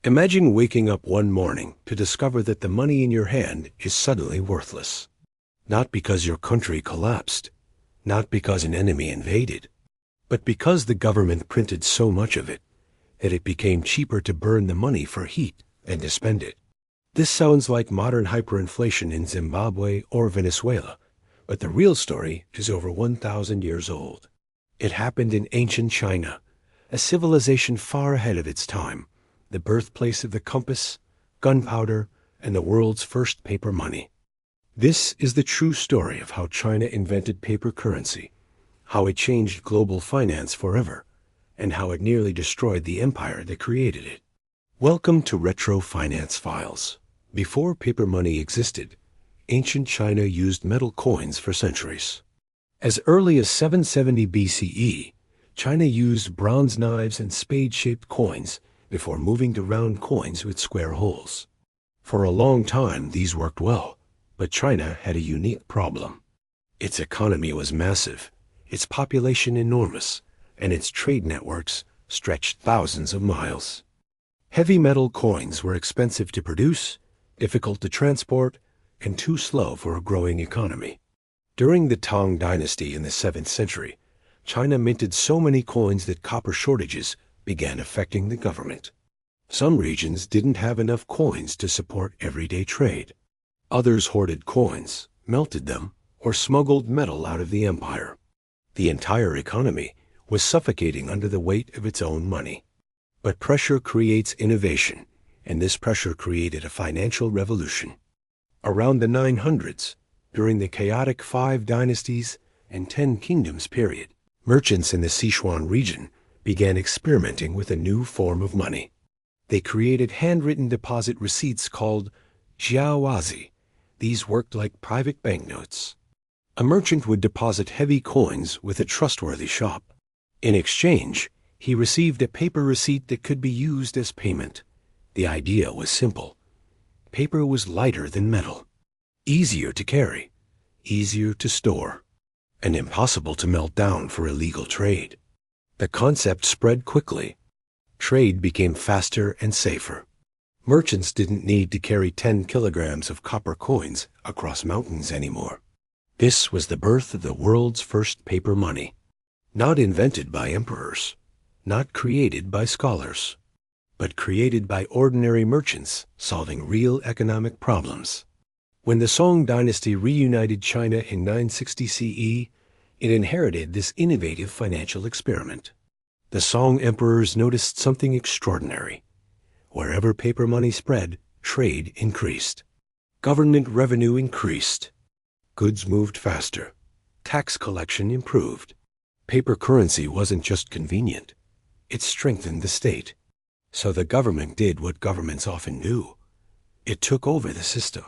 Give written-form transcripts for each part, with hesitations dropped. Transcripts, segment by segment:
Imagine waking up one morning to discover that the money in your hand is suddenly worthless. Not because your country collapsed, not because an enemy invaded, but because the government printed so much of it that it became cheaper to burn the money for heat than to spend it. This sounds like modern hyperinflation in Zimbabwe or Venezuela, but the real story is over 1,000 years old. It happened in ancient China, a civilization far ahead of its time, the birthplace of the compass, gunpowder, and the world's first paper money. This is the true story of how China invented paper currency, how it changed global finance forever, and how it nearly destroyed the empire that created it. Welcome to Retro Finance Files. Before paper money existed, ancient China used metal coins for centuries. As early as 770 BCE, China used bronze knives and spade-shaped coins before moving to round coins with square holes. For a long time, these worked well, but China had a unique problem. Its economy was massive, its population enormous, and its trade networks stretched thousands of miles. Heavy metal coins were expensive to produce, difficult to transport, and too slow for a growing economy. During the Song Dynasty in the 7th century, China minted so many coins that copper shortages began affecting the government. Some regions didn't have enough coins to support everyday trade. Others hoarded coins, melted them, or smuggled metal out of the empire. The entire economy was suffocating under the weight of its own money. But pressure creates innovation, and this pressure created a financial revolution. Around the 900s, during the chaotic 5 dynasties and 10 kingdoms period, merchants in the Sichuan region began experimenting with a new form of money. They created handwritten deposit receipts called jiaowazi. These worked like private banknotes. A merchant would deposit heavy coins with a trustworthy shop. In exchange, he received a paper receipt that could be used as payment. The idea was simple. Paper was lighter than metal, easier to carry, easier to store, and impossible to melt down for illegal trade. The concept spread quickly. Trade became faster and safer. Merchants didn't need to carry 10 kilograms of copper coins across mountains anymore. This was the birth of the world's first paper money. Not invented by emperors, not created by scholars, but created by ordinary merchants solving real economic problems. When the Song Dynasty reunited China in 960 CE, it inherited this innovative financial experiment. The Song emperors noticed something extraordinary. Wherever paper money spread, trade increased. Government revenue increased. Goods moved faster. Tax collection improved. Paper currency wasn't just convenient. It strengthened the state. So the government did what governments often do. It took over the system.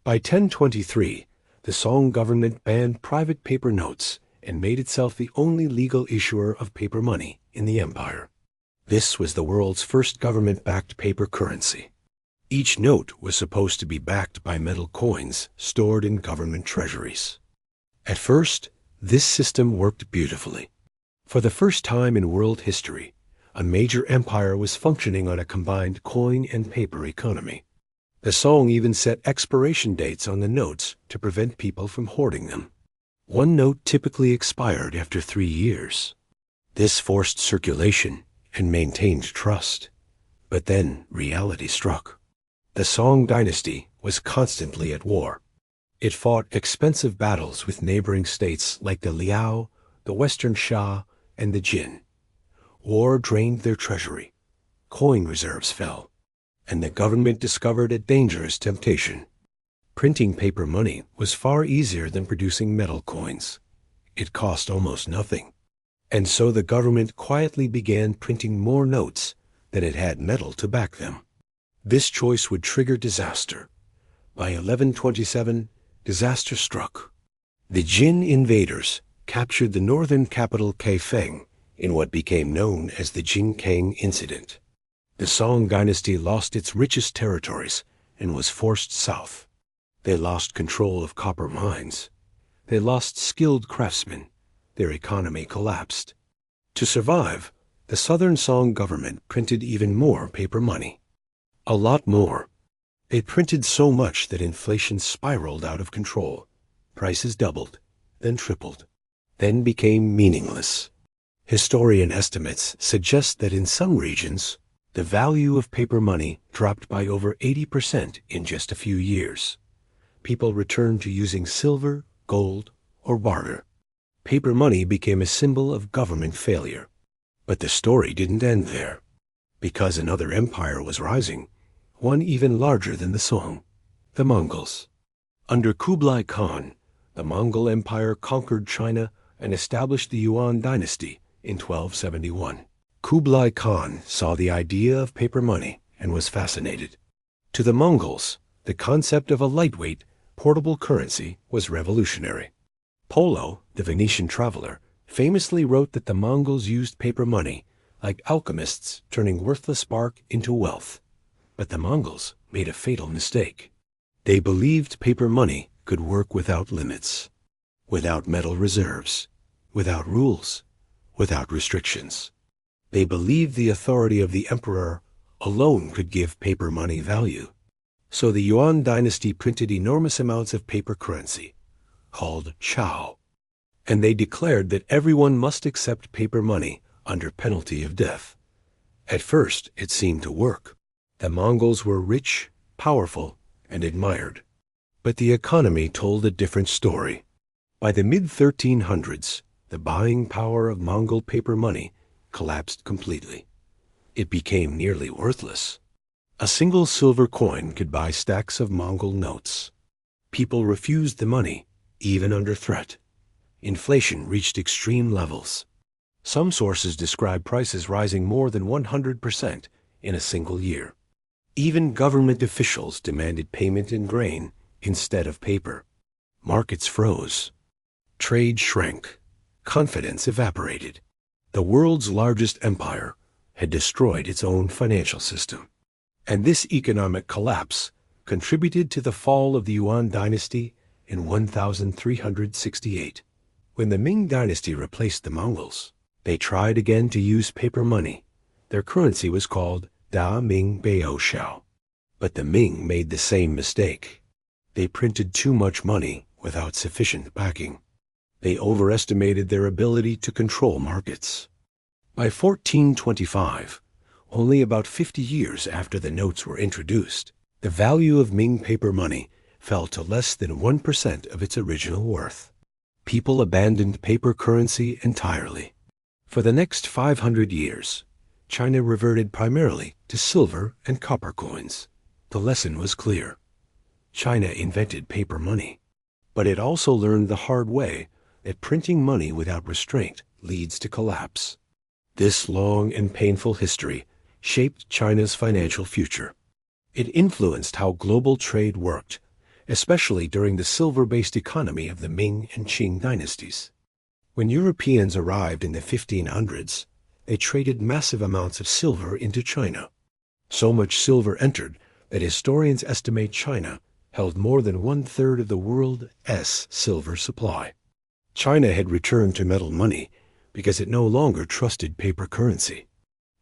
By 1023, the Song government banned private paper notes and made itself the only legal issuer of paper money in the empire. This was the world's first government-backed paper currency. Each note was supposed to be backed by metal coins stored in government treasuries. At first, this system worked beautifully. For the first time in world history, a major empire was functioning on a combined coin and paper economy. The Song even set expiration dates on the notes to prevent people from hoarding them. One note typically expired after 3 years. This forced circulation and maintained trust. But then reality struck. The Song Dynasty was constantly at war. It fought expensive battles with neighboring states like the Liao, the Western Sha, and the Jin. War drained their treasury. Coin reserves fell. And the government discovered a dangerous temptation. Printing paper money was far easier than producing metal coins. It cost almost nothing. And so the government quietly began printing more notes than it had metal to back them. This choice would trigger disaster. By 1127, disaster struck. The Jin invaders captured the northern capital Kaifeng in what became known as the Jin-Kang Incident. The Song Dynasty lost its richest territories and was forced south. They lost control of copper mines. They lost skilled craftsmen. Their economy collapsed. To survive, the southern Song government printed even more paper money. A lot more. They printed so much that inflation spiraled out of control. Prices doubled, then tripled, then became meaningless. Historian estimates suggest that in some regions, the value of paper money dropped by over 80% in just a few years. People returned to using silver, gold, or barter. Paper money became a symbol of government failure. But the story didn't end there. Because another empire was rising, one even larger than the Song, the Mongols. Under Kublai Khan, the Mongol Empire conquered China and established the Yuan Dynasty in 1271. Kublai Khan saw the idea of paper money and was fascinated. To the Mongols, the concept of a lightweight, portable currency was revolutionary. Polo, the Venetian traveler, famously wrote that the Mongols used paper money like alchemists turning worthless bark into wealth. But the Mongols made a fatal mistake. They believed paper money could work without limits, without metal reserves, without rules, without restrictions. They believed the authority of the emperor alone could give paper money value. So the Yuan Dynasty printed enormous amounts of paper currency, called Chao, and they declared that everyone must accept paper money under penalty of death. At first, it seemed to work. The Mongols were rich, powerful, and admired. But the economy told a different story. By the mid-1300s, the buying power of Mongol paper money collapsed completely. It became nearly worthless. A single silver coin could buy stacks of Mongol notes. People refused the money, even under threat. Inflation reached extreme levels. Some sources describe prices rising more than 100% in a single year. Even government officials demanded payment in grain instead of paper. Markets froze. Trade shrank. Confidence evaporated. The world's largest empire had destroyed its own financial system. And this economic collapse contributed to the fall of the Yuan Dynasty in 1368. When the Ming Dynasty replaced the Mongols, they tried again to use paper money. Their currency was called Da Ming Bao Xiao. But the Ming made the same mistake. They printed too much money without sufficient backing. They overestimated their ability to control markets. By 1425, only about 50 years after the notes were introduced, the value of Ming paper money fell to less than 1% of its original worth. People abandoned paper currency entirely. For the next 500 years, China reverted primarily to silver and copper coins. The lesson was clear. China invented paper money, but it also learned the hard way that printing money without restraint leads to collapse. This long and painful history shaped China's financial future. It influenced how global trade worked, especially during the silver-based economy of the Ming and Qing dynasties. When Europeans arrived in the 1500s, they traded massive amounts of silver into China. So much silver entered that historians estimate China held more than 1/3 of the world's silver supply. China had returned to metal money because it no longer trusted paper currency.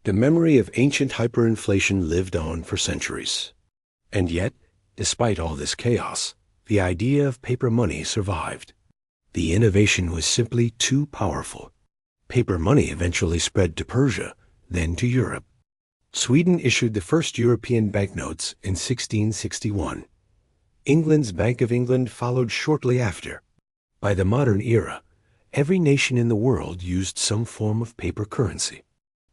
The memory of ancient hyperinflation lived on for centuries. And yet, despite all this chaos, the idea of paper money survived. The innovation was simply too powerful. Paper money eventually spread to Persia, then to Europe. Sweden issued the first European banknotes in 1661. England's Bank of England followed shortly after. By the modern era, every nation in the world used some form of paper currency.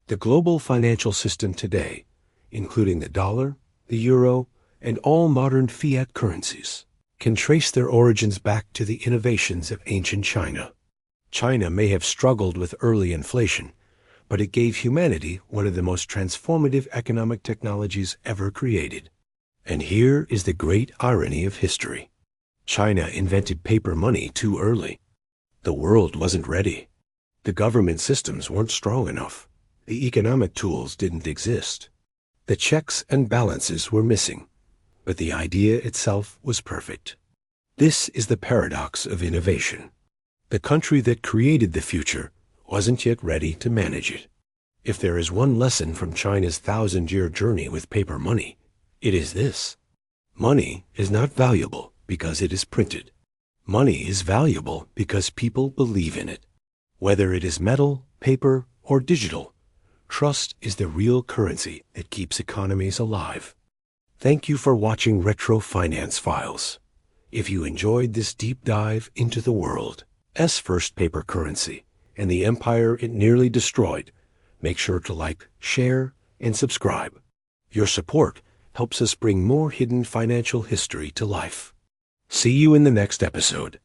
The global financial system today, including the dollar, the euro, and all modern fiat currencies, can trace their origins back to the innovations of ancient China. China may have struggled with early inflation, but it gave humanity one of the most transformative economic technologies ever created. And here is the great irony of history. China invented paper money too early. The world wasn't ready. The government systems weren't strong enough. The economic tools didn't exist. The checks and balances were missing, but the idea itself was perfect. This is the paradox of innovation. The country that created the future wasn't yet ready to manage it. If there is one lesson from China's 1,000-year journey with paper money, It is this: money is not valuable because it is printed. Money is valuable because people believe in it. Whether it is metal, paper, or digital, trust is the real currency that keeps economies alive. Thank you for watching Retro Finance Files. If you enjoyed this deep dive into the world's first paper currency and the empire it nearly destroyed, make sure to like, share, and subscribe. Your support helps us bring more hidden financial history to life. See you in the next episode.